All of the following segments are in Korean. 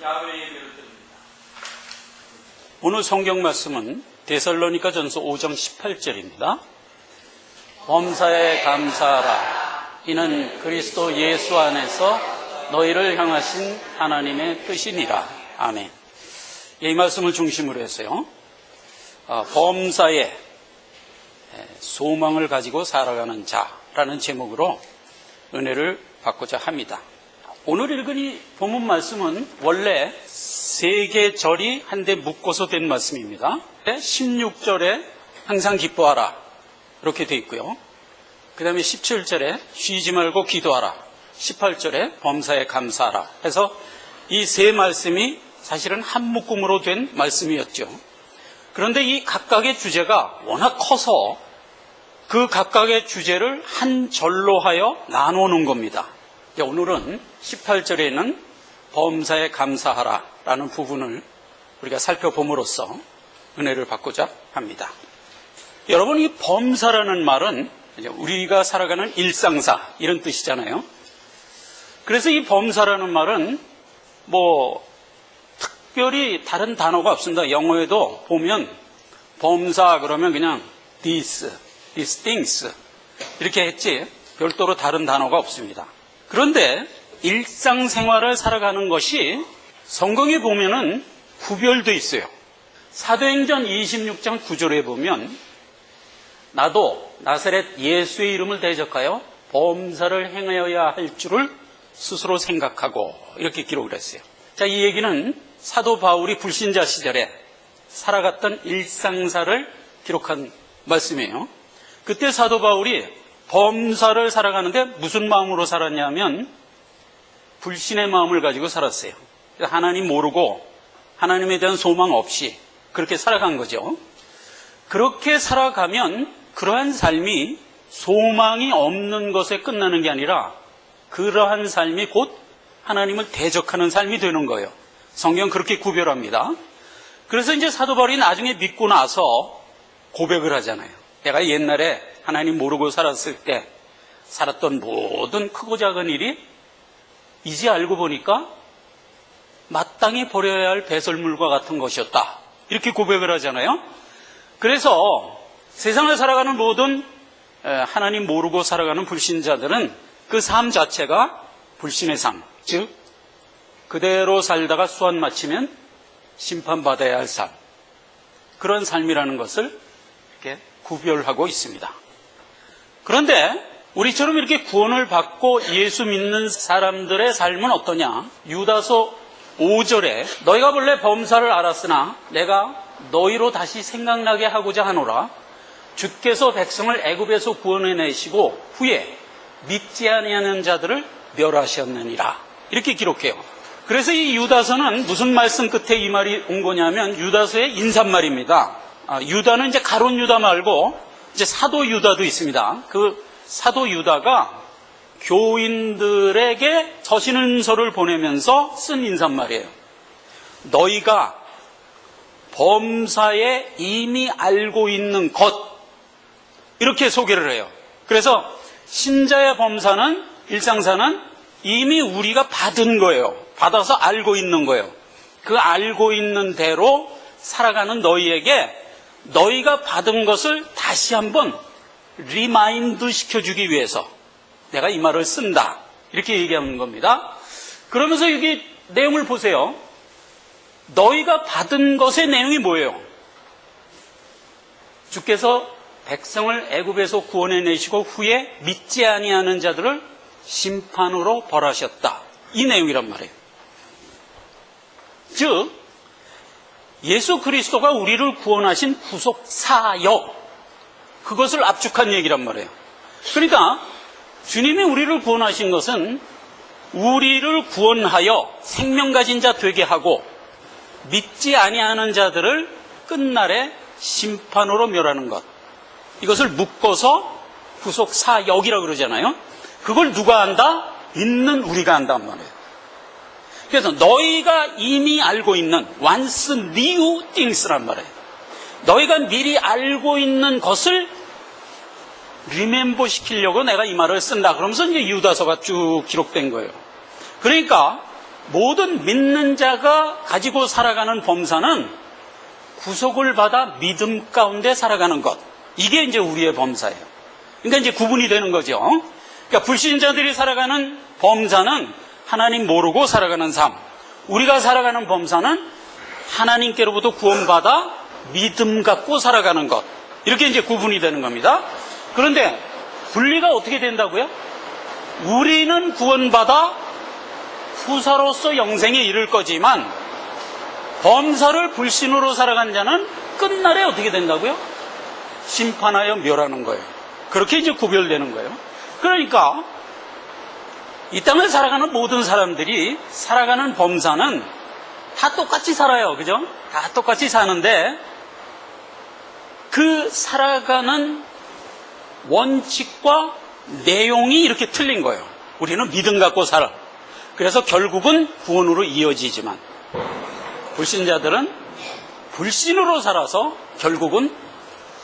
야훼의 예배를 드립니다. 오늘 성경 말씀은 데살로니가전서 5장 18절입니다. 범사에 감사하라. 이는 그리스도 예수 안에서 너희를 향하신 하나님의 뜻이니라. 아멘. 이 말씀을 중심으로 해서요, 범사에 소망을 가지고 살아가는 자라는 제목으로 은혜를 받고자 합니다. 오늘 읽은 이 본문 말씀은 원래 세 개 절이 한데 묶어서 된 말씀입니다. 16절에 항상 기뻐하라 이렇게 되어 있고요. 그 다음에 17절에 쉬지 말고 기도하라, 18절에 범사에 감사하라 해서 이 세 말씀이 사실은 한 묶음으로 된 말씀이었죠. 그런데 이 각각의 주제가 워낙 커서 그 각각의 주제를 한 절로 하여 나누는 겁니다. 오늘은 18절에는 범사에 감사하라 라는 부분을 우리가 살펴봄으로써 은혜를 받고자 합니다. 여러분, 이 범사라는 말은 우리가 살아가는 일상사 이런 뜻이잖아요. 그래서 이 범사라는 말은 특별히 다른 단어가 없습니다. 영어에도 보면 범사 그러면 그냥 these things 이렇게 했지 별도로 다른 단어가 없습니다. 그런데 일상생활을 살아가는 것이 성경에 보면은 구별되어 있어요. 사도행전 26장 9절에 보면 나도 나사렛 예수의 이름을 대적하여 범사를 행하여야 할 줄을 스스로 생각하고 이렇게 기록을 했어요. 자, 이 얘기는 사도 바울이 불신자 시절에 살아갔던 일상사를 기록한 말씀이에요. 그때 사도 바울이 범사를 살아가는데 무슨 마음으로 살았냐면 불신의 마음을 가지고 살았어요. 하나님 모르고 하나님에 대한 소망 없이 그렇게 살아간 거죠. 그렇게 살아가면 그러한 삶이 소망이 없는 것에 끝나는 게 아니라 그러한 삶이 곧 하나님을 대적하는 삶이 되는 거예요. 성경 그렇게 구별합니다. 그래서 이제 사도 바울이 나중에 믿고 나서 고백을 하잖아요. 내가 옛날에 하나님 모르고 살았을 때 살았던 모든 크고 작은 일이 이제 알고 보니까 마땅히 버려야 할 배설물과 같은 것이었다. 이렇게 고백을 하잖아요. 그래서 세상을 살아가는 모든 하나님 모르고 살아가는 불신자들은 그 삶 자체가 불신의 삶, 즉 그대로 살다가 수한 마치면 심판받아야 할 삶, 그런 삶이라는 것을 이렇게 구별하고 있습니다. 그런데 우리처럼 이렇게 구원을 받고 예수 믿는 사람들의 삶은 어떠냐? 유다서 5절에 너희가 본래 범사를 알았으나 내가 너희로 다시 생각나게 하고자 하노라. 주께서 백성을 애굽에서 구원해내시고 후에 믿지 아니하는 자들을 멸하셨느니라. 이렇게 기록해요. 그래서 이 유다서는 무슨 말씀 끝에 이 말이 온 거냐면 유다서의 인사말입니다. 유다는 이제 가룟 유다 말고 이제 사도 유다도 있습니다. 그 사도 유다가 교인들에게 서신서를 보내면서 쓴 인사말이에요. 너희가 범사에 이미 알고 있는 것, 이렇게 소개를 해요. 그래서 신자의 범사는, 일상사는 이미 우리가 받은 거예요. 받아서 알고 있는 거예요. 그 알고 있는 대로 살아가는 너희에게 너희가 받은 것을 다시 한번 리마인드 시켜주기 위해서 내가 이 말을 쓴다. 이렇게 얘기하는 겁니다. 그러면서 여기 내용을 보세요. 너희가 받은 것의 내용이 뭐예요? 주께서 백성을 애굽에서 구원해내시고 후에 믿지 아니하는 자들을 심판으로 벌하셨다. 이 내용이란 말이에요. 즉 예수 그리스도가 우리를 구원하신 구속 사역, 그것을 압축한 얘기란 말이에요. 그러니까 주님이 우리를 구원하신 것은 우리를 구원하여 생명 가진 자 되게 하고 믿지 아니하는 자들을 끝날에 심판으로 멸하는 것, 이것을 묶어서 구속 사역이라고 그러잖아요. 그걸 누가 한다? 믿는 우리가 한단 말이에요. 그래서 너희가 이미 알고 있는 once knew things란 말이에요. 너희가 미리 알고 있는 것을 리멤버 시키려고 내가 이 말을 쓴다. 그러면서 이제 유다서가 쭉 기록된 거예요. 그러니까 모든 믿는 자가 가지고 살아가는 범사는 구속을 받아 믿음 가운데 살아가는 것. 이게 이제 우리의 범사예요. 그러니까 이제 구분이 되는 거죠. 그러니까 불신자들이 살아가는 범사는 하나님 모르고 살아가는 삶. 우리가 살아가는 범사는 하나님께로부터 구원받아 믿음 갖고 살아가는 것. 이렇게 이제 구분이 되는 겁니다. 그런데 분리가 어떻게 된다고요? 우리는 구원받아 후사로서 영생에 이를 거지만 범사를 불신으로 살아간 자는 끝날에 어떻게 된다고요? 심판하여 멸하는 거예요. 그렇게 이제 구별되는 거예요. 그러니까 이 땅을 살아가는 모든 사람들이 살아가는 범사는 다 똑같이 살아요. 그죠? 다 똑같이 사는데 그 살아가는 원칙과 내용이 이렇게 틀린 거예요. 우리는 믿음 갖고 살아. 그래서 결국은 구원으로 이어지지만 불신자들은 불신으로 살아서 결국은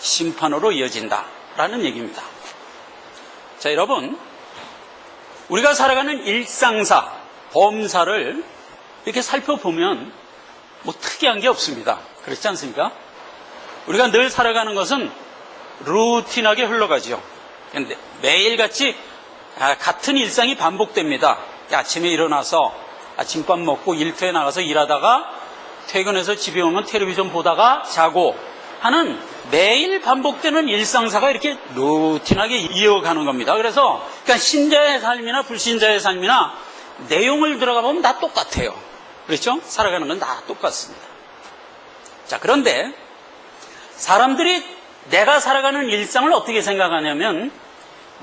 심판으로 이어진다라는 얘기입니다. 자, 여러분, 우리가 살아가는 일상사, 범사를 이렇게 살펴보면 뭐 특이한 게 없습니다. 그렇지 않습니까? 우리가 늘 살아가는 것은 루틴하게 흘러가죠. 근데 매일같이 같은 일상이 반복됩니다. 아침에 일어나서 아침밥 먹고 일터에 나가서 일하다가 퇴근해서 집에 오면 텔레비전 보다가 자고 하는 매일 반복되는 일상사가 이렇게 루틴하게 이어가는 겁니다. 그래서 그러니까 신자의 삶이나 불신자의 삶이나 내용을 들어가 보면 다 똑같아요. 그렇죠? 살아가는 건 다 똑같습니다. 자, 그런데 사람들이 내가 살아가는 일상을 어떻게 생각하냐면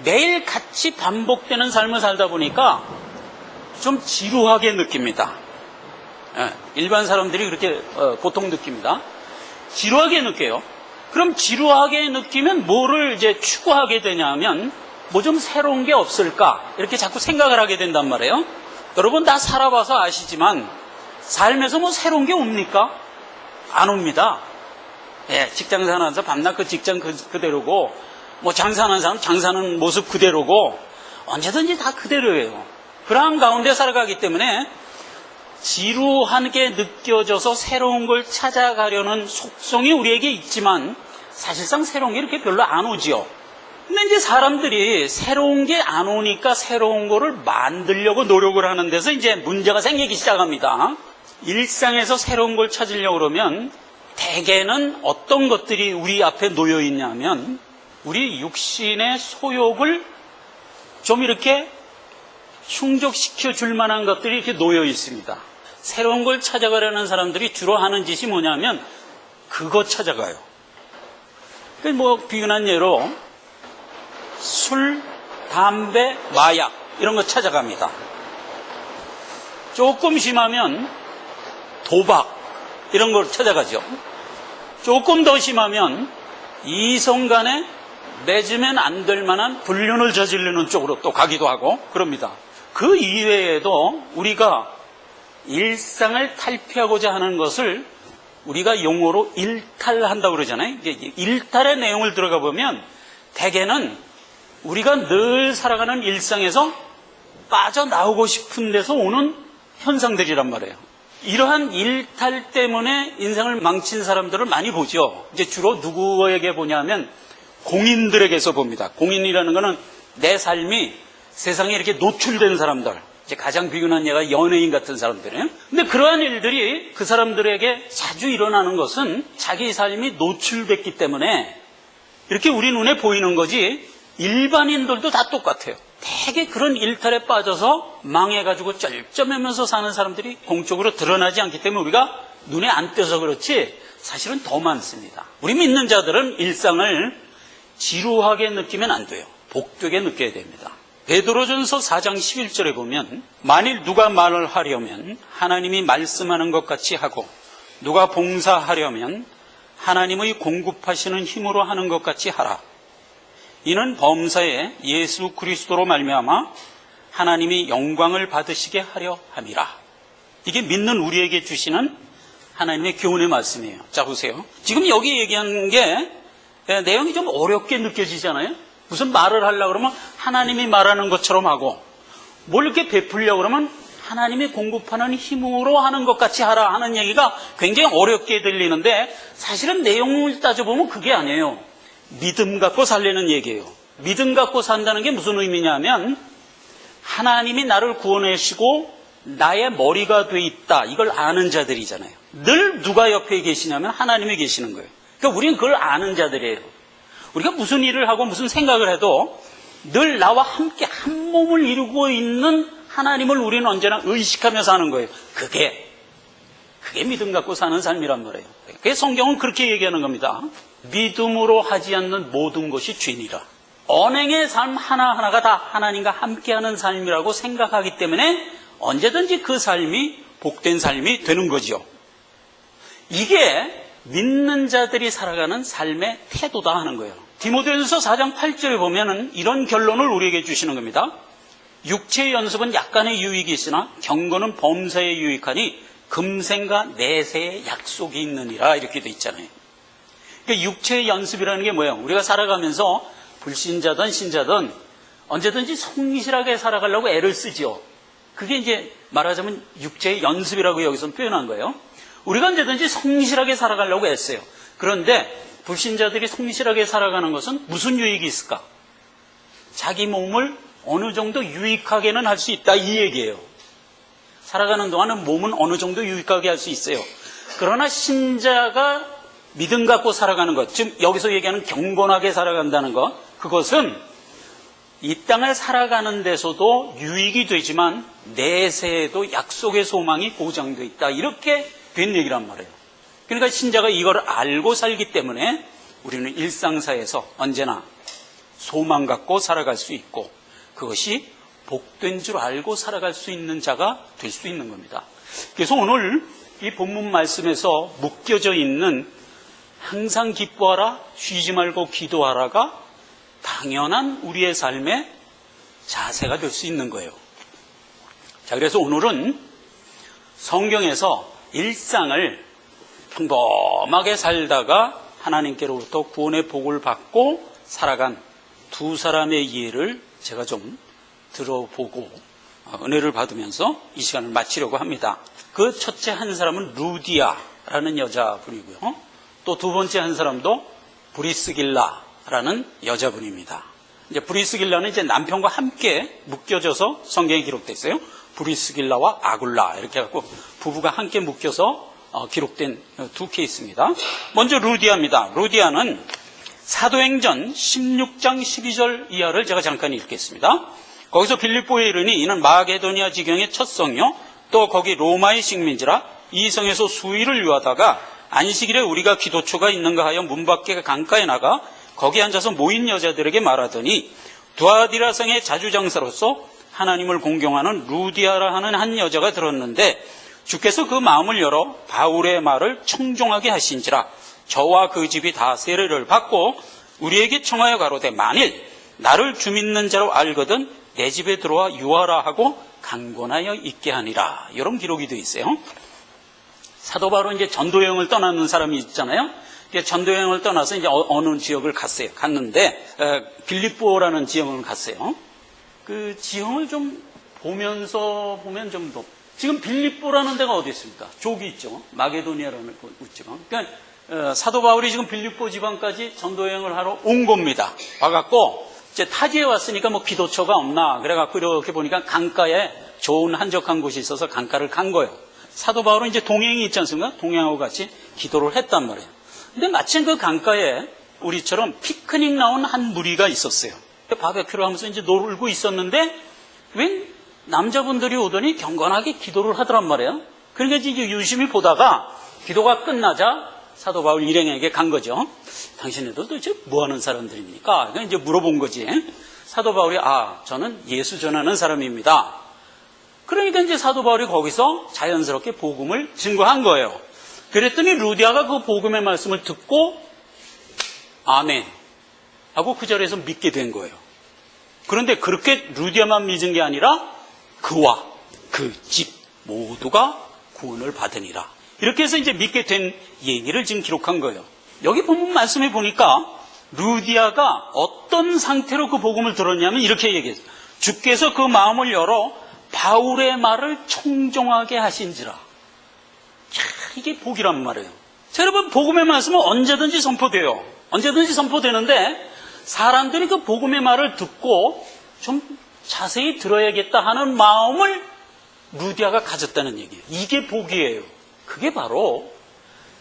매일 같이 반복되는 삶을 살다 보니까 좀 지루하게 느낍니다. 일반 사람들이 그렇게 보통 느낍니다. 지루하게 느껴요. 그럼 지루하게 느끼면 뭐를 이제 추구하게 되냐면 뭐 좀 새로운 게 없을까 이렇게 자꾸 생각을 하게 된단 말이에요. 여러분 다 살아봐서 아시지만 삶에서 뭐 새로운 게 옵니까? 안 옵니다. 직장 생활하면서 밤낮 그 직장 그대로고 뭐 장사하는 사람 장사하는 모습 그대로고 언제든지 다 그대로예요. 그러한 가운데 살아가기 때문에 지루하게 느껴져서 새로운 걸 찾아가려는 속성이 우리에게 있지만 사실상 새로운 게 이렇게 별로 안 오지요. 근데 이제 사람들이 새로운 게 안 오니까 새로운 거를 만들려고 노력을 하는 데서 이제 문제가 생기기 시작합니다. 일상에서 새로운 걸 찾으려고 그러면 대개는 어떤 것들이 우리 앞에 놓여 있냐면 우리 육신의 소욕을 좀 이렇게 충족시켜 줄 만한 것들이 이렇게 놓여 있습니다. 새로운 걸 찾아가려는 사람들이 주로 하는 짓이 뭐냐면 그거 찾아가요. 뭐 비근한 예로 술, 담배, 마약 이런 거 찾아갑니다. 조금 심하면 도박 이런 걸 찾아가죠. 조금 더 심하면 이성 간에 맺으면 안 될 만한 불륜을 저지르는 쪽으로 또 가기도 하고 그럽니다. 그 이외에도 우리가 일상을 탈피하고자 하는 것을 우리가 용어로 일탈한다고 그러잖아요. 일탈의 내용을 들어가 보면 대개는 우리가 늘 살아가는 일상에서 빠져나오고 싶은 데서 오는 현상들이란 말이에요. 이러한 일탈 때문에 인생을 망친 사람들을 많이 보죠. 이제 주로 누구에게 보냐면 공인들에게서 봅니다. 공인이라는 것은 내 삶이 세상에 이렇게 노출된 사람들, 이제 가장 비근한 예가 연예인 같은 사람들이에요. 근데 그러한 일들이 그 사람들에게 자주 일어나는 것은 자기 삶이 노출됐기 때문에 이렇게 우리 눈에 보이는 거지 일반인들도 다 똑같아요. 되게 그런 일탈에 빠져서 망해가지고 쩔쩔매면서 사는 사람들이 공적으로 드러나지 않기 때문에 우리가 눈에 안 띄어서 그렇지 사실은 더 많습니다. 우리 믿는 자들은 일상을 지루하게 느끼면 안 돼요. 복되게 느껴야 됩니다. 베드로전서 4장 11절에 보면 만일 누가 말을 하려면 하나님이 말씀하는 것 같이 하고 누가 봉사하려면 하나님의 공급하시는 힘으로 하는 것 같이 하라. 이는 범사에 예수 그리스도로 말미암아 하나님이 영광을 받으시게 하려 함이라. 이게 믿는 우리에게 주시는 하나님의 교훈의 말씀이에요. 자 보세요. 지금 여기 얘기한 게 내용이 좀 어렵게 느껴지잖아요. 무슨 말을 하려고 그러면 하나님이 말하는 것처럼 하고 뭘 이렇게 베풀려고 그러면 하나님이 공급하는 힘으로 하는 것 같이 하라 하는 얘기가 굉장히 어렵게 들리는데 사실은 내용을 따져보면 그게 아니에요. 믿음 갖고 살려는 얘기예요. 믿음 갖고 산다는 게 무슨 의미냐면 하나님이 나를 구원하시고 나의 머리가 돼 있다. 이걸 아는 자들이잖아요. 늘 누가 옆에 계시냐면 하나님이 계시는 거예요. 그러니까 우리는 그걸 아는 자들이에요. 우리가 무슨 일을 하고 무슨 생각을 해도 늘 나와 함께 한 몸을 이루고 있는 하나님을 우리는 언제나 의식하며 사는 거예요. 그게 믿음 갖고 사는 삶이란 말이에요. 그래서 성경은 그렇게 얘기하는 겁니다. 믿음으로 하지 않는 모든 것이 죄니라. 언행의 삶 하나하나가 다 하나님과 함께하는 삶이라고 생각하기 때문에 언제든지 그 삶이 복된 삶이 되는 거죠. 이게 믿는 자들이 살아가는 삶의 태도다 하는 거예요. 디모데전서 4장 8절에 보면은 이런 결론을 우리에게 주시는 겁니다. 육체의 연습은 약간의 유익이 있으나 경건은 범사에 유익하니 금생과 내세의 약속이 있느니라 이렇게 돼 있잖아요. 그러니까 육체의 연습이라는 게 뭐예요? 우리가 살아가면서 불신자든 신자든 언제든지 성실하게 살아가려고 애를 쓰지요. 그게 이제 말하자면 육체의 연습이라고 여기서 표현한 거예요. 우리가 언제든지 성실하게 살아가려고 애써요. 그런데 불신자들이 성실하게 살아가는 것은 무슨 유익이 있을까? 자기 몸을 어느 정도 유익하게는 할 수 있다 이 얘기예요. 살아가는 동안은 몸은 어느 정도 유익하게 할 수 있어요. 그러나 신자가 믿음 갖고 살아가는 것, 지금 여기서 얘기하는 경건하게 살아간다는 것, 그것은 이 땅을 살아가는 데서도 유익이 되지만 내세에도 약속의 소망이 보장되어 있다. 이렇게 된 얘기란 말이에요. 그러니까 신자가 이걸 알고 살기 때문에 우리는 일상사에서 언제나 소망 갖고 살아갈 수 있고 그것이 복된 줄 알고 살아갈 수 있는 자가 될 수 있는 겁니다. 그래서 오늘 이 본문 말씀에서 묶여져 있는 항상 기뻐하라, 쉬지 말고 기도하라가 당연한 우리의 삶의 자세가 될 수 있는 거예요. 자, 그래서 오늘은 성경에서 일상을 평범하게 살다가 하나님께로부터 구원의 복을 받고 살아간 두 사람의 예를 제가 좀 들어보고 은혜를 받으면서 이 시간을 마치려고 합니다. 그 첫째 한 사람은 루디아라는 여자분이고요. 또 두 번째 한 사람도 브리스길라라는 여자분입니다. 이제 브리스길라는 이제 남편과 함께 묶여져서 성경에 기록되어 있어요. 브리스길라와 아굴라 이렇게 해갖고 부부가 함께 묶여서 기록된 두 케이스입니다. 먼저 루디아입니다. 루디아는 사도행전 16장 12절 이하를 제가 잠깐 읽겠습니다. 거기서 빌립보에 이르니 이는 마게도니아 지경의 첫 성이요 또 거기 로마의 식민지라 이 성에서 수일을 유하다가 안식일에 우리가 기도초가 있는가 하여 문 밖에 강가에 나가 거기 앉아서 모인 여자들에게 말하더니 두아디라 성의 자주장사로서 하나님을 공경하는 루디아라 하는 한 여자가 들었는데 주께서 그 마음을 열어 바울의 말을 청종하게 하신지라 저와 그 집이 다 세례를 받고 우리에게 청하여 가로되 만일 나를 주 믿는 자로 알거든 내 집에 들어와 유하라 하고 강권하여 있게 하니라. 이런 기록이 되어 있어요. 사도 바울은 이제 전도여행을 떠나는 사람이 있잖아요. 전도여행을 떠나서 이제 어느 지역을 갔어요. 갔는데 빌립보라는 지역을 갔어요. 그 지형을 좀 보면서 보면 좀 더 지금 빌립보라는 데가 어디 있습니까? 저기 있죠. 마게도니아라는 그 지방. 그러니까 사도 바울이 지금 빌립보 지방까지 전도여행을 하러 온 겁니다. 와갖고 이제 타지에 왔으니까 뭐 기도처가 없나 그래갖고 이렇게 보니까 강가에 좋은 한적한 곳이 있어서 강가를 간 거예요. 사도 바울은 이제 동행이 있지 않습니까? 동행하고 같이 기도를 했단 말이에요. 근데 마침 그 강가에 우리처럼 피크닉 나온 한 무리가 있었어요. 바베큐를 하면서 이제 놀고 있었는데 웬 남자분들이 오더니 경건하게 기도를 하더란 말이에요. 그러니까 이제 유심히 보다가 기도가 끝나자 사도 바울 일행에게 간 거죠. 당신네들 도대체 뭐 하는 사람들입니까? 그러니까 이제 물어본 거지. 사도 바울이 저는 예수 전하는 사람입니다. 그러니까 이제 사도 바울이 거기서 자연스럽게 복음을 증거한 거예요. 그랬더니 루디아가 그 복음의 말씀을 듣고 아멘 하고 그 자리에서 믿게 된 거예요. 그런데 그렇게 루디아만 믿은 게 아니라 그와 그 집 모두가 구원을 받으니라. 이렇게 해서 이제 믿게 된 얘기를 지금 기록한 거예요. 여기 본문 말씀에 보니까 루디아가 어떤 상태로 그 복음을 들었냐면 이렇게 얘기했어요. 주께서 그 마음을 열어 바울의 말을 청종하게 하신지라. 이게 복이란 말이에요. 자, 여러분, 복음의 말씀은 언제든지 선포돼요. 언제든지 선포되는데 사람들이 그 복음의 말을 듣고 좀 자세히 들어야겠다 하는 마음을 루디아가 가졌다는 얘기예요. 이게 복이에요. 그게 바로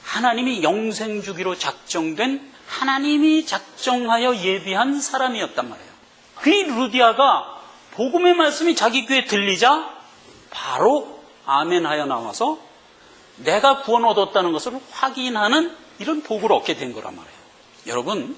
하나님이 영생 주기로 작정된, 하나님이 작정하여 예비한 사람이었단 말이에요. 그 루디아가 복음의 말씀이 자기 귀에 들리자 바로 아멘하여 나와서 내가 구원 얻었다는 것을 확인하는 이런 복을 얻게 된 거란 말이에요. 여러분,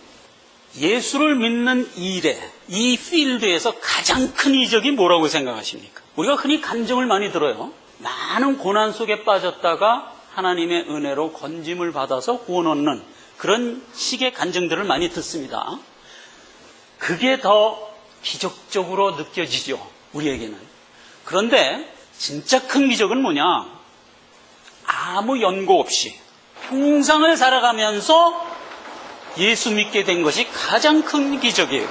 예수를 믿는 일에, 이 필드에서 가장 큰 이적이 뭐라고 생각하십니까? 우리가 흔히 간증을 많이 들어요. 많은 고난 속에 빠졌다가 하나님의 은혜로 건짐을 받아서 구원 얻는 그런 식의 간증들을 많이 듣습니다. 그게 더 기적적으로 느껴지죠, 우리에게는. 그런데 진짜 큰 기적은 뭐냐? 아무 연고 없이 평생을 살아가면서 예수 믿게 된 것이 가장 큰 기적이에요.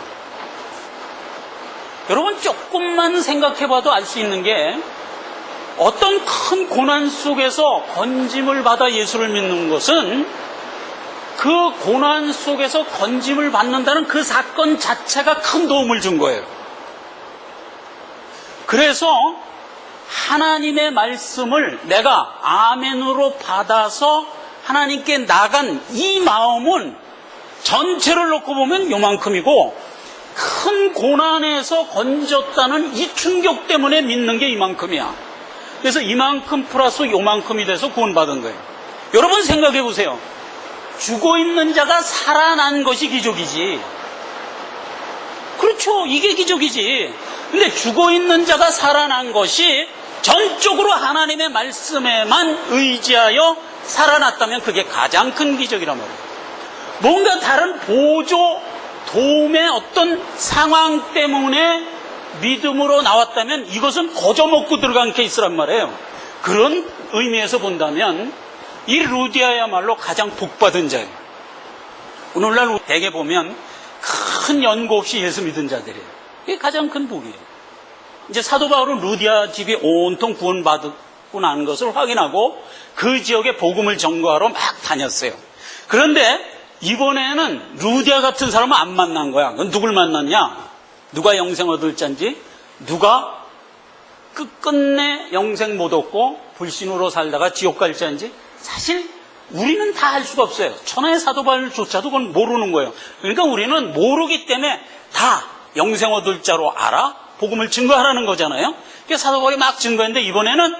여러분, 조금만 생각해봐도 알 수 있는 게, 어떤 큰 고난 속에서 건짐을 받아 예수를 믿는 것은 그 고난 속에서 건짐을 받는다는 그 사건 자체가 큰 도움을 준 거예요. 그래서 하나님의 말씀을 내가 아멘으로 받아서 하나님께 나간 이 마음은 전체를 놓고 보면 요만큼이고, 큰 고난에서 건졌다는 이 충격 때문에 믿는 게 이만큼이야. 그래서 이만큼 플러스 요만큼이 돼서 구원받은 거예요. 여러분 생각해 보세요. 죽어있는 자가 살아난 것이 기적이지. 그렇죠, 이게 기적이지. 근데 죽어있는 자가 살아난 것이 전적으로 하나님의 말씀에만 의지하여 살아났다면 그게 가장 큰 기적이란 말이에요. 뭔가 다른 보조, 도움의 어떤 상황 때문에 믿음으로 나왔다면 이것은 거저먹고 들어간 케이스란 말이에요. 그런 의미에서 본다면 이 루디아야말로 가장 복받은 자예요. 오늘날 대개 보면 큰 연고 없이 예수 믿은 자들이에요. 이게 가장 큰 복이에요. 이제 사도 바울은 루디아 집이 온통 구원받고 난 것을 확인하고 그 지역에 복음을 전거하러 막 다녔어요. 그런데 이번에는 루디아 같은 사람은 안 만난 거야. 그건 누굴 만났냐? 누가 영생 얻을 자인지, 누가 끝끝내 영생 못 얻고 불신으로 살다가 지옥 갈 자인지 사실 우리는 다 알 수가 없어요. 천하의 사도 바울조차도 그건 모르는 거예요. 그러니까 우리는 모르기 때문에 다 영생 얻을 자로 알아 복음을 증거하라는 거잖아요. 그러니까 사도 바울이 막 증거했는데 이번에는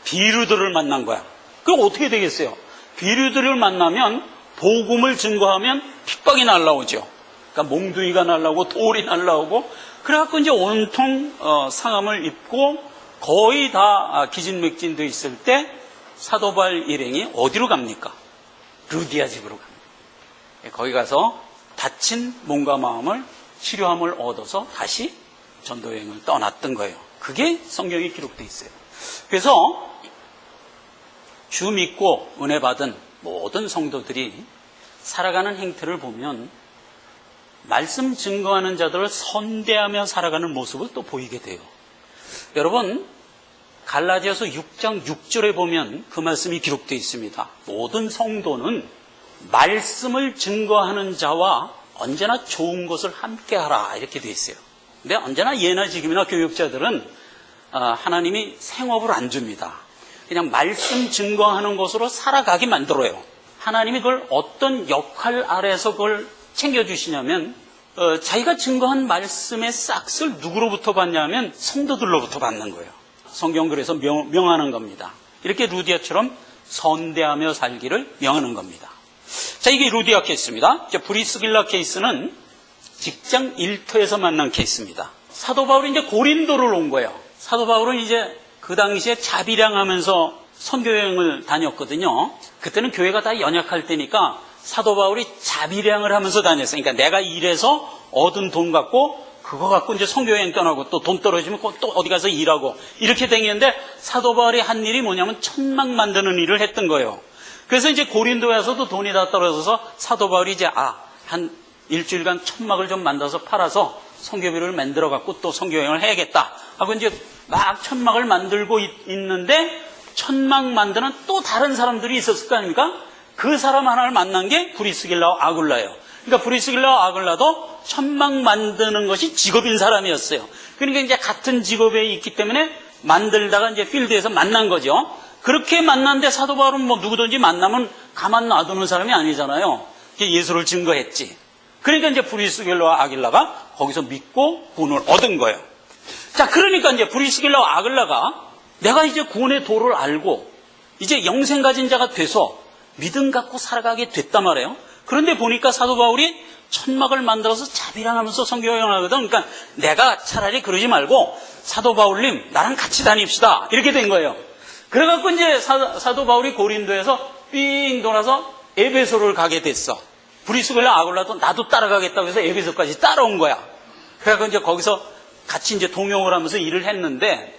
비류들을 만난 거야. 그럼 어떻게 되겠어요? 비류들을 만나면 복음을 증거하면 핍박이 날라오죠. 그러니까 몽둥이가 날라오고 돌이 날라오고, 그래갖고 이제 온통 상함을 입고 거의 다 기진맥진돼 있을 때 사도 바울 일행이 어디로 갑니까? 루디아 집으로 갑니다. 거기 가서 다친 몸과 마음을 치료함을 얻어서 다시 전도 여행을 떠났던 거예요. 그게 성경에 기록돼 있어요. 그래서 주 믿고 은혜 받은 모든 성도들이 살아가는 행태를 보면 말씀 증거하는 자들을 선대하며 살아가는 모습을 또 보이게 돼요. 여러분, 갈라디아서 6장 6절에 보면 그 말씀이 기록되어 있습니다. 모든 성도는 말씀을 증거하는 자와 언제나 좋은 것을 함께하라, 이렇게 되어 있어요. 근데 언제나 예나 지금이나 교육자들은 하나님이 생업을 안 줍니다. 그냥 말씀 증거하는 것으로 살아가게 만들어요. 하나님이 그걸 어떤 역할 아래서 그걸 챙겨주시냐면 자기가 증거한 말씀의 싹을 누구로부터 받냐면 성도들로부터 받는 거예요. 성경 그래서 명하는 겁니다. 이렇게 루디아처럼 선대하며 살기를 명하는 겁니다. 자, 이게 루디아 케이스입니다. 브리스길라 케이스는 직장 일터에서 만난 케이스입니다. 사도 바울이 이제 고린도를 온 거예요. 사도 바울은 이제 그 당시에 자비량하면서 선교여행을 다녔거든요. 그때는 교회가 다 연약할 때니까 사도 바울이 자비량을 하면서 다녔어요. 그러니까 내가 일해서 얻은 돈 갖고 그거 갖고 이제 선교여행 떠나고 또 돈 떨어지면 또 어디 가서 일하고 이렇게 다니는데, 사도 바울이 한 일이 뭐냐면 천막 만드는 일을 했던 거예요. 그래서 이제 고린도에서도 돈이 다 떨어져서 사도 바울이 이제 한 일주일간 천막을 좀 만들어서 팔아서 선교비를 만들어 갖고 또 선교여행을 해야겠다 하고 이제 막 천막을 만들고 있는데 천막 만드는 또 다른 사람들이 있었을 거 아닙니까? 그 사람 하나를 만난 게 브리스길라와 아굴라예요. 그러니까 브리스길라와 아굴라도 천막 만드는 것이 직업인 사람이었어요. 그러니까 이제 같은 직업에 있기 때문에 만들다가 이제 필드에서 만난 거죠. 그렇게 만났는데 사도 바울은 뭐 누구든지 만나면 가만 놔두는 사람이 아니잖아요. 예수를 증거했지. 그러니까 이제 브리스길라와 아굴라가 거기서 믿고 구원을 얻은 거예요. 자, 그러니까 이제 브리스길라와 아굴라가 내가 이제 구원의 도를 알고 이제 영생 가진 자가 돼서 믿음 갖고 살아가게 됐단 말이에요. 그런데 보니까 사도 바울이 천막을 만들어서 자비랑하면서 성경을 하거든. 그러니까 내가 차라리 그러지 말고 사도 바울님 나랑 같이 다닙시다 이렇게 된 거예요. 그래갖고 이제 사도 바울이 고린도에서 삥 돌아서 에베소를 가게 됐어. 브리스길라 아굴라도 나도 따라가겠다고 해서 에베소까지 따라온 거야. 그래갖고 이제 거기서 같이 이제 동역을 하면서 일을 했는데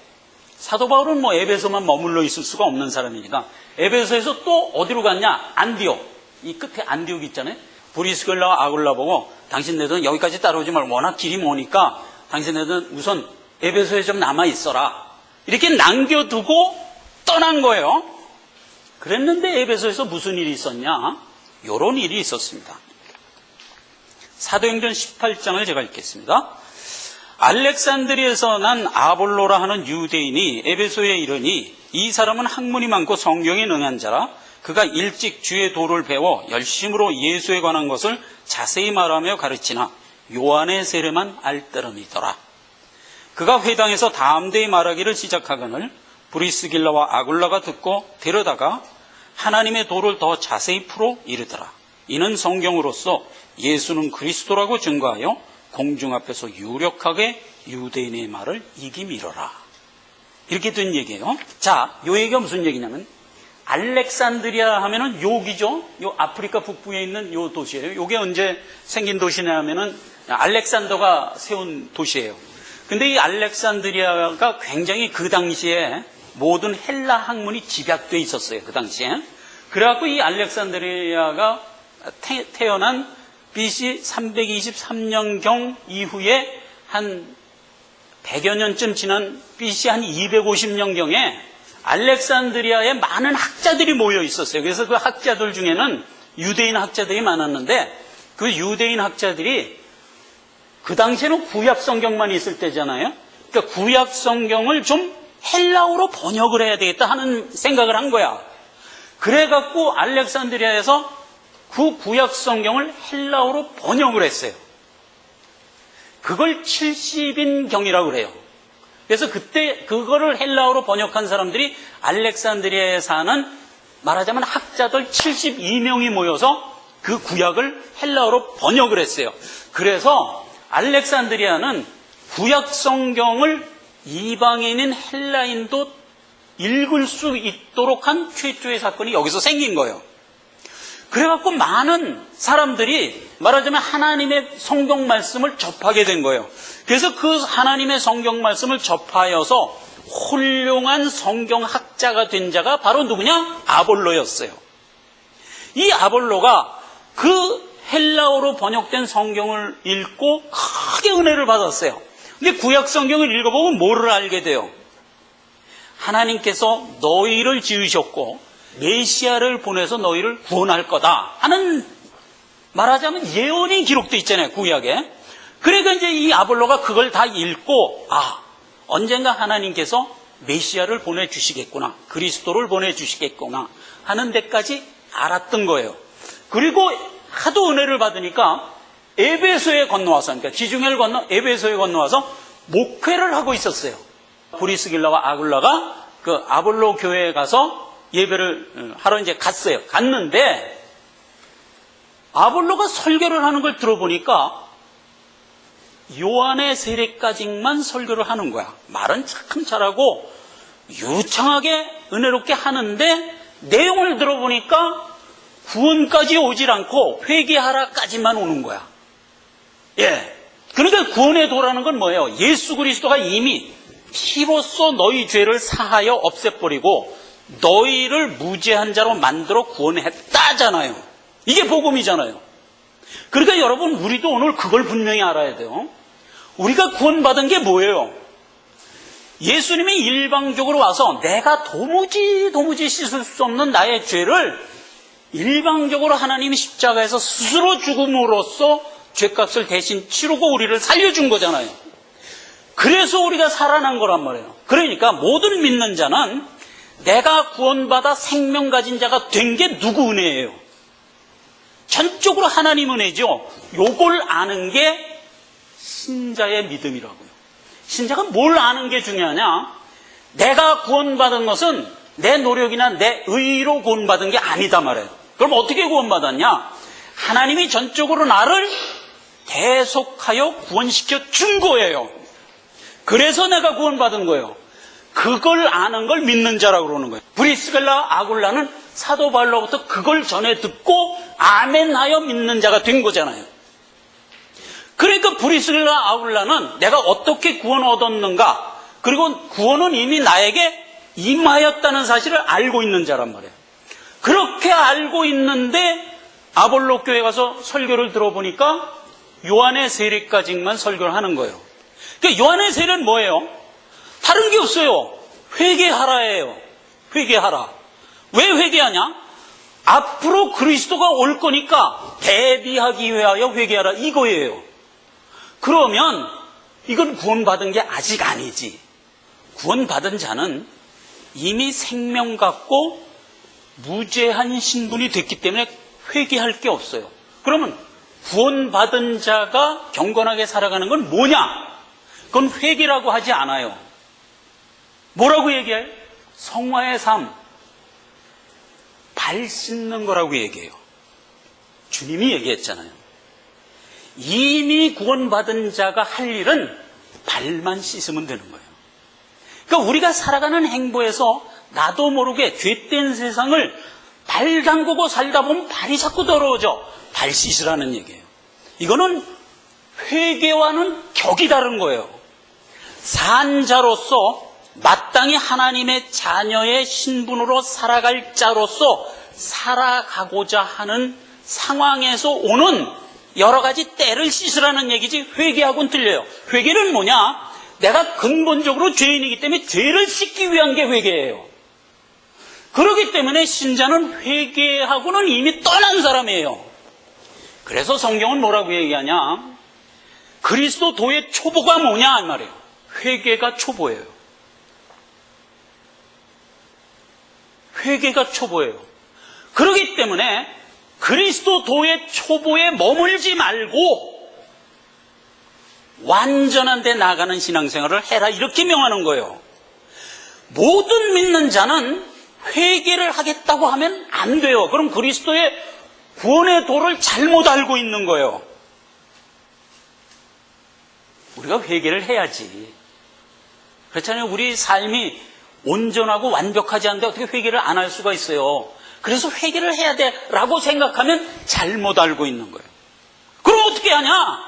사도 바울은 뭐 에베소만 머물러 있을 수가 없는 사람이니까 에베소에서 또 어디로 갔냐? 안디옥. 이 끝에 안디옥 있잖아요. 브리스길라와 아굴라 보고 당신네들은 여기까지 따라오지 말고 워낙 길이 머니까 당신네들은 우선 에베소에 좀 남아 있어라. 이렇게 남겨두고 떠난 거예요. 그랬는데 에베소에서 무슨 일이 있었냐? 이런 일이 있었습니다. 사도행전 18장을 제가 읽겠습니다. 알렉산드리에서 난 아볼로라 하는 유대인이 에베소에 이르니 이 사람은 학문이 많고 성경에 능한 자라. 그가 일찍 주의 도를 배워 열심으로 예수에 관한 것을 자세히 말하며 가르치나 요한의 세례만 알더러니더라. 그가 회당에서 다음대에 말하기를 시작하거늘 브리스길라와 아굴라가 듣고 데려다가 하나님의 도를 더 자세히 풀어 이르더라. 이는 성경으로서 예수는 그리스도라고 증거하여 공중 앞에서 유력하게 유대인의 말을 이기밀어라. 이렇게 된 얘기예요. 자, 요 얘기가 무슨 얘기냐면 알렉산드리아 하면은 요기죠. 요 아프리카 북부에 있는 요 도시예요. 요게 언제 생긴 도시냐 하면은 알렉산더가 세운 도시예요. 근데 이 알렉산드리아가 굉장히 그 당시에 모든 헬라 학문이 집약돼 있었어요. 그 당시에. 그래갖고 이 알렉산드리아가 태어난 BC 323년경 이후에 한 100여 년쯤 지난 BC 한 250년경에 알렉산드리아에 많은 학자들이 모여 있었어요. 그래서 그 학자들 중에는 유대인 학자들이 많았는데 그 유대인 학자들이 그 당시에는 구약 성경만 있을 때잖아요. 그러니까 구약 성경을 좀 헬라어로 번역을 해야 되겠다 하는 생각을 한 거야. 그래갖고 알렉산드리아에서 그 구약 성경을 헬라어로 번역을 했어요. 그걸 70인경이라고 그래요. 그래서 그때 그거를 헬라어로 번역한 사람들이 알렉산드리아에 사는 말하자면 학자들 72명이 모여서 그 구약을 헬라어로 번역을 했어요. 그래서 알렉산드리아는 구약 성경을 이방인인 헬라인도 읽을 수 있도록 한 최초의 사건이 여기서 생긴 거예요. 그래갖고 많은 사람들이 말하자면 하나님의 성경 말씀을 접하게 된 거예요. 그래서 그 하나님의 성경 말씀을 접하여서 훌륭한 성경학자가 된 자가 바로 누구냐? 아볼로였어요. 이 아볼로가 그 헬라어로 번역된 성경을 읽고 크게 은혜를 받았어요. 근데 구약 성경을 읽어보면 뭐를 알게 돼요? 하나님께서 너희를 지으셨고 메시아를 보내서 너희를 구원할 거다 하는 말하자면 예언이 기록되어 있잖아요. 구약에. 그러니까 이제 이 아볼로가 그걸 다 읽고 언젠가 하나님께서 메시아를 보내주시겠구나, 그리스도를 보내주시겠구나 하는 데까지 알았던 거예요. 그리고 하도 은혜를 받으니까 에베소에 건너와서, 그러니까 지중해를 건너 에베소에 건너와서 목회를 하고 있었어요. 브리스길라와 아굴라가 그 아볼로 교회에 가서 예배를 하러 이제 갔어요. 갔는데 아볼로가 설교를 하는 걸 들어보니까 요한의 세례까지만 설교를 하는 거야. 말은 참 잘하고 유창하게 은혜롭게 하는데 내용을 들어보니까 구원까지 오질 않고 회개하라까지만 오는 거야. 예. 그러니까 구원의 도라는 건 뭐예요? 예수 그리스도가 이미 피로써 너희 죄를 사하여 없애버리고 너희를 무죄한 자로 만들어 구원했다잖아요. 이게 복음이잖아요. 그러니까 여러분, 우리도 오늘 그걸 분명히 알아야 돼요. 우리가 구원받은 게 뭐예요? 예수님이 일방적으로 와서 내가 도무지 씻을 수 없는 나의 죄를 일방적으로 하나님이 십자가에서 스스로 죽음으로써 죄값을 대신 치르고 우리를 살려준 거잖아요. 그래서 우리가 살아난 거란 말이에요. 그러니까 모든 믿는 자는 내가 구원받아 생명 가진 자가 된 게 누구 은혜예요? 전적으로 하나님 은혜죠. 요걸 아는 게 신자의 믿음이라고요. 신자가 뭘 아는 게 중요하냐? 내가 구원받은 것은 내 노력이나 내 의로 구원받은 게 아니다 말이에요. 그럼 어떻게 구원받았냐? 하나님이 전적으로 나를 대속하여 구원시켜 준 거예요. 그래서 내가 구원받은 거예요. 그걸 아는 걸 믿는 자라고 그러는 거예요. 브리스길라 아굴라는 사도 바울로부터 그걸 전해 듣고 아멘하여 믿는 자가 된 거잖아요. 그러니까 브리스길라 아굴라는 내가 어떻게 구원을 얻었는가, 그리고 구원은 이미 나에게 임하였다는 사실을 알고 있는 자란 말이에요. 그렇게 알고 있는데 아볼로 교회 가서 설교를 들어보니까 요한의 세례까지만 설교를 하는 거예요. 그러니까 요한의 세례는 뭐예요? 다른 게 없어요. 회개하라예요. 회개하라. 왜 회개하냐? 앞으로 그리스도가 올 거니까 대비하기 위하여 회개하라 이거예요. 그러면 이건 구원받은 게 아직 아니지. 구원받은 자는 이미 생명 갖고 무죄한 신분이 됐기 때문에 회개할 게 없어요. 그러면 구원받은 자가 경건하게 살아가는 건 뭐냐? 그건 회개라고 하지 않아요. 뭐라고 얘기해요? 성화의 삶, 발 씻는 거라고 얘기해요. 주님이 얘기했잖아요. 이미 구원받은 자가 할 일은 발만 씻으면 되는 거예요. 그러니까 우리가 살아가는 행보에서 나도 모르게 죄된 세상을 발 담그고 살다 보면 발이 자꾸 더러워져. 발 씻으라는 얘기예요. 이거는 회개와는 격이 다른 거예요. 산자로서 마땅히 하나님의 자녀의 신분으로 살아갈 자로서 살아가고자 하는 상황에서 오는 여러 가지 때를 씻으라는 얘기지 회개하고는 틀려요. 회개는 뭐냐? 내가 근본적으로 죄인이기 때문에 죄를 씻기 위한 게 회개예요. 그렇기 때문에 신자는 회개하고는 이미 떠난 사람이에요. 그래서 성경은 뭐라고 얘기하냐? 그리스도도의 초보가 뭐냐 이 말이에요. 회개가 초보예요. 회개가 초보예요. 그렇기 때문에 그리스도도의 초보에 머물지 말고 완전한 데 나가는 신앙생활을 해라 이렇게 명하는 거예요. 모든 믿는 자는 회개를 하겠다고 하면 안 돼요. 그럼 그리스도의 구원의 도를 잘못 알고 있는 거예요. 우리가 회개를 해야지. 그렇잖아요. 우리 삶이 온전하고 완벽하지 않은데 어떻게 회개를 안 할 수가 있어요. 그래서 회개를 해야 돼라고 생각하면 잘못 알고 있는 거예요. 그럼 어떻게 하냐?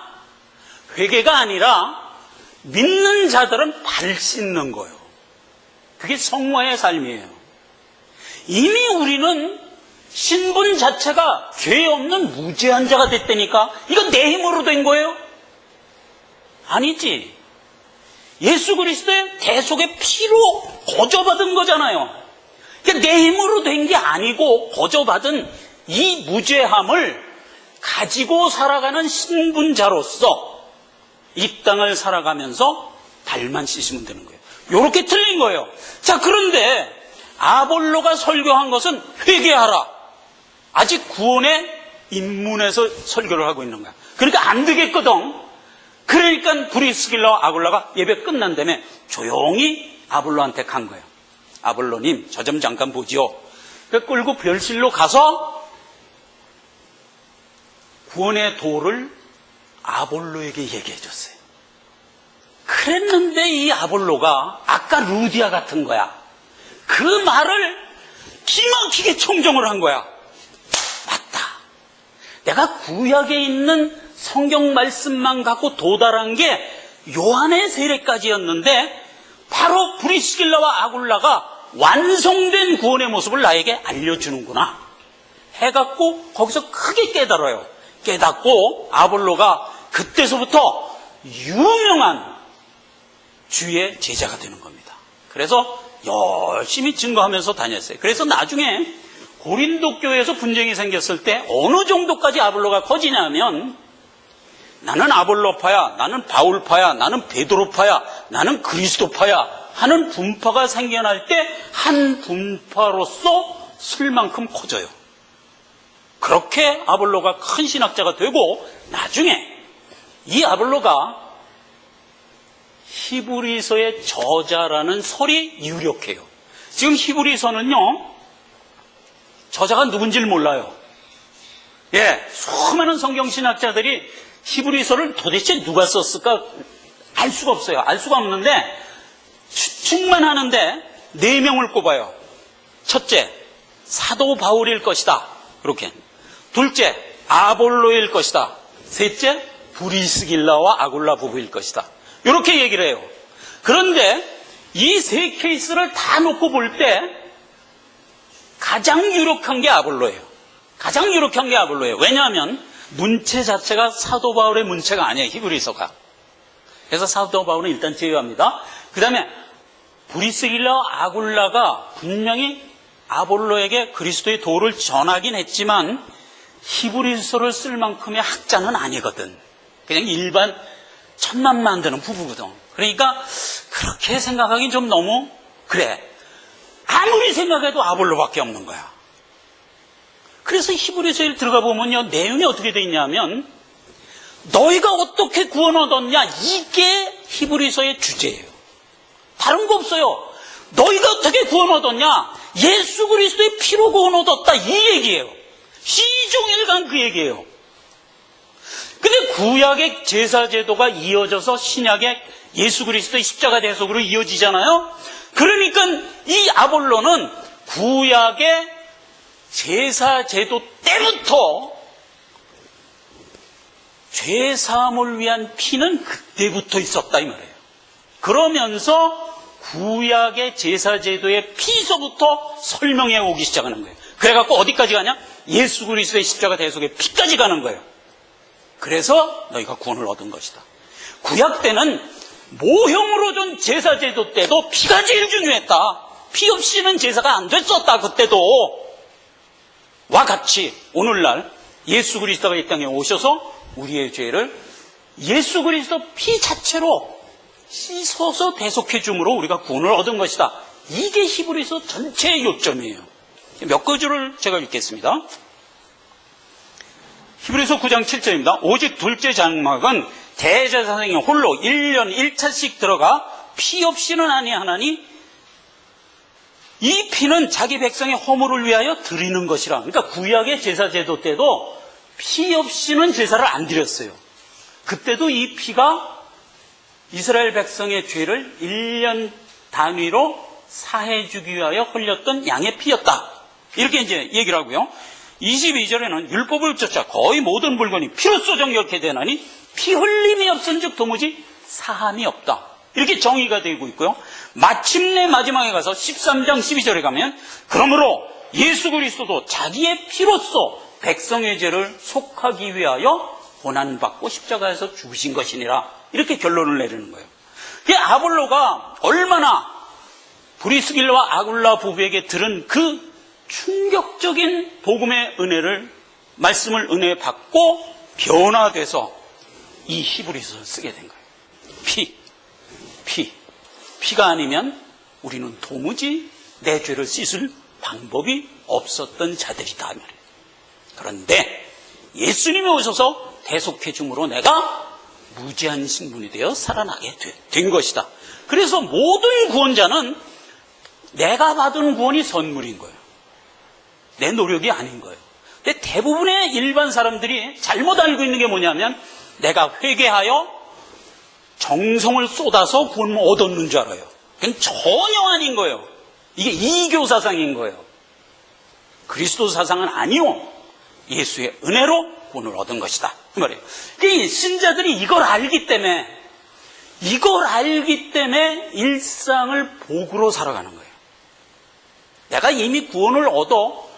회개가 아니라 믿는 자들은 발 씻는 거예요. 그게 성화의 삶이에요. 이미 우리는 신분 자체가 죄 없는 무죄한 자가 됐다니까. 이건 내 힘으로 된 거예요? 아니지. 예수 그리스도의 대속의 피로 거저받은 거잖아요. 그러니까 내 힘으로 된 게 아니고 거저받은 이 무죄함을 가지고 살아가는 신분자로서 이 땅을 살아가면서 발만 씻으면 되는 거예요. 이렇게 틀린 거예요. 자, 그런데 아볼로가 설교한 것은 회개하라. 아직 구원의 입문에서 설교를 하고 있는 거야. 그러니까 안 되겠거든. 그러니까 브리스길라와 아굴라가 예배 끝난 다음에 조용히 아볼로한테 간 거예요. 아볼로님, 저 좀 잠깐 보지요. 끌고 별실로 가서 구원의 도를 아볼로에게 얘기해 줬어요. 그랬는데 이 아볼로가 아까 루디아 같은 거야. 그 말을 기막히게 청정을 한 거야. 맞다. 내가 구약에 있는 성경 말씀만 갖고 도달한 게 요한의 세례까지였는데 바로 브리스길라와 아굴라가 완성된 구원의 모습을 나에게 알려주는구나 해갖고 거기서 크게 깨달아요. 깨닫고 아볼로가 그때서부터 유명한 주의 제자가 되는 겁니다. 그래서 열심히 증거하면서 다녔어요. 그래서 나중에 고린도 교회에서 분쟁이 생겼을 때 어느 정도까지 아볼로가 커지냐면 나는 아볼로파야, 나는 바울파야, 나는 베드로파야, 나는 그리스도파야 하는 분파가 생겨날 때 한 분파로서 쓸 만큼 커져요. 그렇게 아볼로가 큰 신학자가 되고 나중에 이 아볼로가 히브리서의 저자라는 설이 유력해요. 지금 히브리서는요, 저자가 누군지를 몰라요. 수많은 성경신학자들이 히브리서를 도대체 누가 썼을까 알 수가 없어요. 알 수가 없는데 추측만 하는데 4명을 꼽아요. 첫째, 사도 바울일 것이다. 이렇게. 둘째, 아볼로일 것이다. 셋째, 브리스길라와 아굴라 부부일 것이다. 이렇게 얘기를 해요. 그런데 이 3케이스를 다 놓고 볼 때 가장 유력한 게 아볼로예요. 가장 유력한 게 아볼로예요. 왜냐하면 문체 자체가 사도 바울의 문체가 아니에요. 히브리서가. 그래서 사도 바울은 일단 제외합니다. 그 다음에 브리스길라와 아굴라가 분명히 아볼로에게 그리스도의 도를 전하긴 했지만 히브리서를 쓸 만큼의 학자는 아니거든. 그냥 일반 천만 만드는 부부거든. 그러니까 그렇게 생각하긴 좀 너무 그래. 아무리 생각해도 아볼로밖에 없는 거야. 그래서 히브리서에 들어가 보면요, 내용이 어떻게 돼 있냐면 너희가 어떻게 구원 얻었냐, 이게 히브리서의 주제예요. 다른 거 없어요. 너희가 어떻게 구원 얻었냐, 예수 그리스도의 피로 구원 얻었다, 이 얘기예요. 시종일관 그 얘기예요. 근데 구약의 제사 제도가 이어져서 신약의 예수 그리스도의 십자가 대속으로 이어지잖아요. 그러니까 이 아볼로는 구약의 제사 제도 때부터 죄 사함을 위한 피는 그때부터 있었다 이 말이에요. 그러면서 구약의 제사 제도의 피서부터 설명해 오기 시작하는 거예요. 그래갖고 어디까지 가냐? 예수 그리스도의 십자가 대속의 피까지 가는 거예요. 그래서 너희가 구원을 얻은 것이다. 구약 때는 모형으로 준 제사 제도 때도 피가 제일 중요했다. 피 없이는 제사가 안 됐었다. 그때도 와 같이 오늘날 예수 그리스도가 이 땅에 오셔서 우리의 죄를 예수 그리스도 피 자체로 씻어서 대속해 줌으로 우리가 구원을 얻은 것이다. 이게 히브리서 전체의 요점이에요. 몇 구절을 제가 읽겠습니다. 히브리서 9장 7절입니다. 오직 둘째 장막은 대제사장이 홀로 1년 1차씩 들어가 피 없이는 아니하나니 이 피는 자기 백성의 허물을 위하여 드리는 것이라. 그러니까 구약의 제사 제도 때도 피 없이는 제사를 안 드렸어요. 그때도 이 피가 이스라엘 백성의 죄를 1년 단위로 사해주기 위하여 흘렸던 양의 피였다. 이렇게 이제 얘기를 하고요. 22절에는 율법을 쫓아 거의 모든 물건이 피로써 정결케 되나니 피 흘림이 없은즉 도무지 사함이 없다. 이렇게 정의가 되고 있고요. 마침내 마지막에 가서 13장 12절에 가면 그러므로 예수 그리스도도 자기의 피로써 백성의 죄를 속하기 위하여 고난받고 십자가에서 죽으신 것이니라. 이렇게 결론을 내리는 거예요. 아볼로가 얼마나 브리스길라와 아굴라 부부에게 들은 그 충격적인 복음의 은혜를, 말씀을 은혜 받고 변화돼서 이 히브리서를 쓰게 된 거예요. 피가 아니면 우리는 도무지 내 죄를 씻을 방법이 없었던 자들이다 말이에요. 그런데 예수님이 오셔서 대속해 줌으로 내가 무지한 신분이 되어 살아나게 된 것이다. 그래서 모든 구원자는 내가 받은 구원이 선물인 거예요. 내 노력이 아닌 거예요. 근데 대부분의 일반 사람들이 잘못 알고 있는 게 뭐냐면 내가 회개하여 정성을 쏟아서 구원을 얻었는 줄 알아요. 그건 전혀 아닌 거예요. 이게 이교 사상인 거예요. 그리스도 사상은 아니요. 예수의 은혜로 구원을 얻은 것이다. 그 말이에요. 그러니까 신자들이 이걸 알기 때문에 일상을 복으로 살아가는 거예요. 내가 이미 구원을 얻어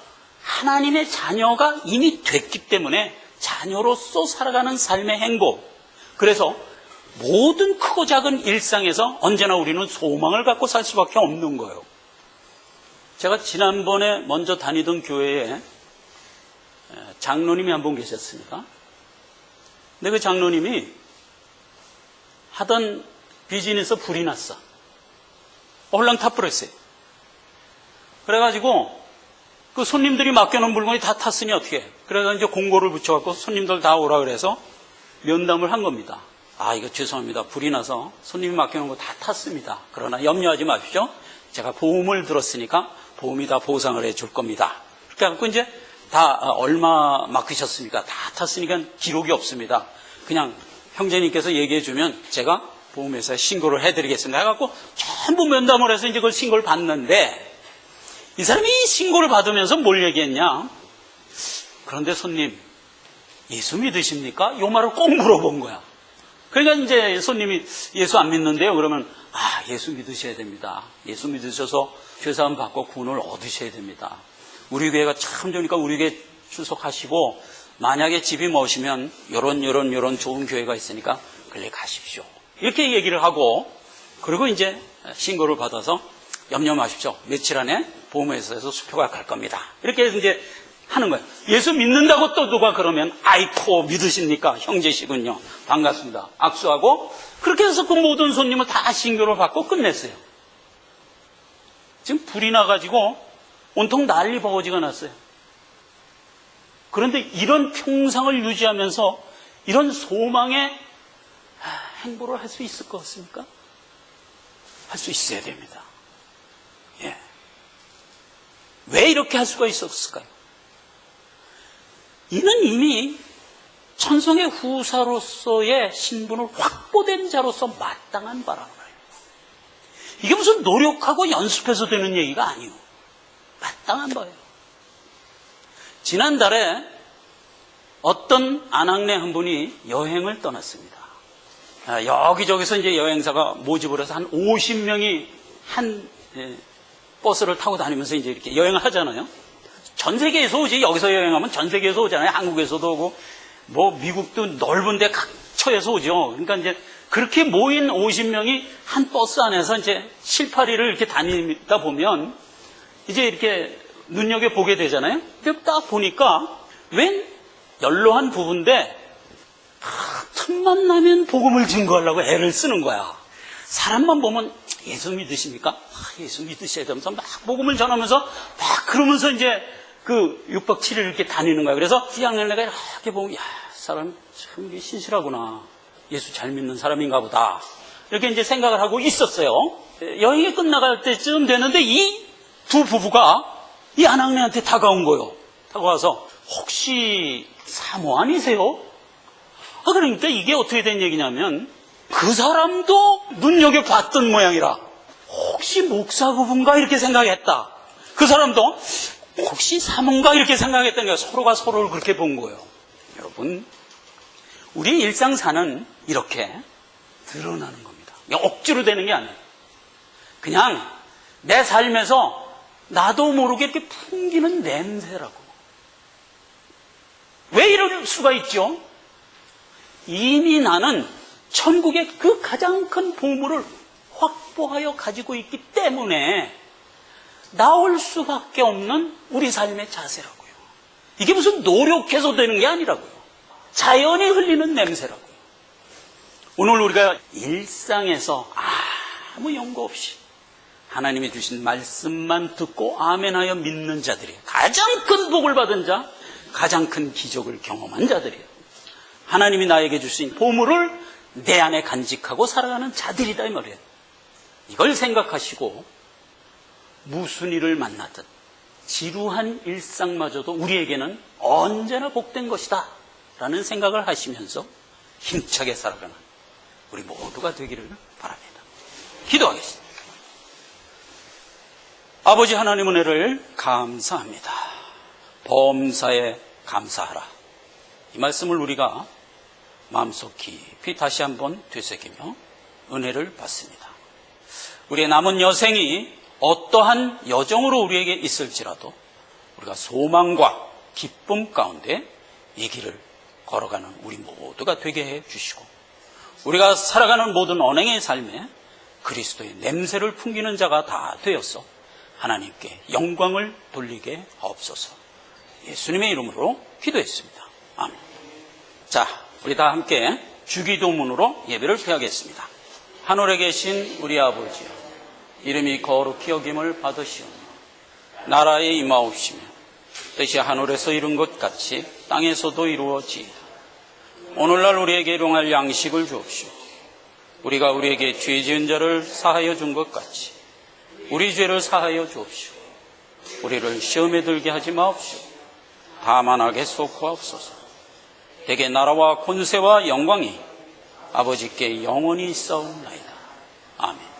하나님의 자녀가 이미 됐기 때문에 자녀로서 살아가는 삶의 행복. 그래서 모든 크고 작은 일상에서 언제나 우리는 소망을 갖고 살 수밖에 없는 거예요. 제가 지난번에 먼저 다니던 교회에 장로님이 한 분 계셨습니다. 근데 그 장로님이 하던 비즈니스 불이 났어. 홀랑 타버렸어요. 그래가지고 그 손님들이 맡겨놓은 물건이 다 탔으니 어떻게 해? 그래서 이제 공고를 붙여갖고 손님들 다 오라 그래서 면담을 한 겁니다. 아, 이거 죄송합니다. 불이 나서 손님이 맡겨놓은 거 다 탔습니다. 그러나 염려하지 마십시오. 제가 보험을 들었으니까 보험이 다 보상을 해줄 겁니다. 그렇게 해갖고 이제 다 얼마 맡기셨습니까? 다 탔으니까 기록이 없습니다. 그냥 형제님께서 얘기해주면 제가 보험회사에 신고를 해드리겠습니다. 해갖고 전부 면담을 해서 이제 그걸 신고를 받는데 이 사람이 신고를 받으면서 뭘 얘기했냐? 그런데 손님, 예수 믿으십니까? 요 말을 꼭 물어본 거야. 그러니까 이제 손님이 예수 안 믿는데요. 그러면 예수 믿으셔야 됩니다. 예수 믿으셔서 죄사함 받고 구원을 얻으셔야 됩니다. 우리 교회가 참 좋으니까 우리 교회 출석하시고 만약에 집이 머시면 요런 좋은 교회가 있으니까 그래 가십시오. 이렇게 얘기를 하고 그리고 이제 신고를 받아서 염려 마십시오. 며칠 안에 보험회사에서 수표가 갈 겁니다. 이렇게 해서 이제 하는 거예요. 예수 믿는다고 또 누가 그러면 아이코 믿으십니까? 형제시군요. 반갑습니다. 악수하고 그렇게 해서 그 모든 손님을 다 신고를 받고 끝냈어요. 지금 불이 나가지고 온통 난리 버거지가 났어요. 그런데 이런 평상을 유지하면서 이런 소망의 행보를 할 수 있을 것 같습니까? 할 수 있어야 됩니다. 예. 왜 이렇게 할 수가 있었을까요? 이는 이미 천성의 후사로서의 신분을 확보된 자로서 마땅한 바라는 거예요. 이게 무슨 노력하고 연습해서 되는 얘기가 아니에요. 마땅한 거예요. 지난달에 어떤 아낙네 한 분이 여행을 떠났습니다. 여기저기서 이제 여행사가 모집을 해서 한 50명이 한 버스를 타고 다니면서 이제 이렇게 여행을 하잖아요. 전 세계에서 오지. 여기서 여행하면 전 세계에서 오잖아요. 한국에서도 오고, 뭐 미국도 넓은데 각처에서 오죠. 그러니까 이제 그렇게 모인 50명이 한 버스 안에서 이제 7, 8일을 이렇게 다니다 보면 이제 이렇게 눈여겨보게 되잖아요. 근데 딱 보니까 웬 연로한 부부인데 틈만 나면 복음을 증거하려고 애를 쓰는 거야. 사람만 보면 예수 믿으십니까? 예수 믿으셔야 되면서 막 복음을 전하면서 막 그러면서 이제 그 6박 7일 이렇게 다니는 거야. 그래서 이학년내가 이렇게 보면 사람 참 신실하구나. 예수 잘 믿는 사람인가 보다. 이렇게 이제 생각을 하고 있었어요. 여행이 끝나갈 때쯤 되는데 이 두 부부가 이 아낙네한테 다가온 거예요. 다가와서 혹시 사모 아니세요? 그러니까 이게 어떻게 된 얘기냐면 그 사람도 눈여겨봤던 모양이라 혹시 목사 부부인가 이렇게 생각했다. 그 사람도 혹시 사모인가 이렇게 생각했던 거예요. 서로가 서로를 그렇게 본 거예요. 여러분, 우리 일상사는 이렇게 드러나는 겁니다. 억지로 되는 게 아니에요. 그냥 내 삶에서 나도 모르게 이렇게 풍기는 냄새라고. 왜 이럴 수가 있죠? 이미 나는 천국의 그 가장 큰 보물을 확보하여 가지고 있기 때문에 나올 수밖에 없는 우리 삶의 자세라고요. 이게 무슨 노력해서 되는 게 아니라고요. 자연이 흘리는 냄새라고요. 오늘 우리가 일상에서 아무 연구 없이 하나님이 주신 말씀만 듣고 아멘하여 믿는 자들이 가장 큰 복을 받은 자, 가장 큰 기적을 경험한 자들이에요. 하나님이 나에게 주신 보물을 내 안에 간직하고 살아가는 자들이다 이 말이에요. 이걸 생각하시고 무슨 일을 만나든 지루한 일상마저도 우리에게는 언제나 복된 것이다 라는 생각을 하시면서 힘차게 살아가는 우리 모두가 되기를 바랍니다. 기도하겠습니다. 아버지 하나님 은혜를 감사합니다. 범사에 감사하라. 이 말씀을 우리가 마음속 깊이 다시 한번 되새기며 은혜를 받습니다. 우리의 남은 여생이 어떠한 여정으로 우리에게 있을지라도 우리가 소망과 기쁨 가운데 이 길을 걸어가는 우리 모두가 되게 해 주시고 우리가 살아가는 모든 언행의 삶에 그리스도의 냄새를 풍기는 자가 다 되어서 하나님께 영광을 돌리게 하옵소서. 예수님의 이름으로 기도했습니다. 아멘. 자, 우리 다 함께 주기도문으로 예배를 드리겠습니다. 하늘에 계신 우리 아버지여, 이름이 거룩히 여김을 받으시오며 나라에 임하옵시며 뜻이 하늘에서 이룬 것 같이 땅에서도 이루어지이다. 오늘날 우리에게 일용할 양식을 주옵시오. 우리가 우리에게 죄 지은 자를 사하여 준 것 같이 우리 죄를 사하여 주옵시오. 우리를 시험에 들게 하지 마옵시오. 다만 악에 쏘고하옵소서. 대개 나라와 권세와 영광이 아버지께 영원히 있사옵나이다. 아멘.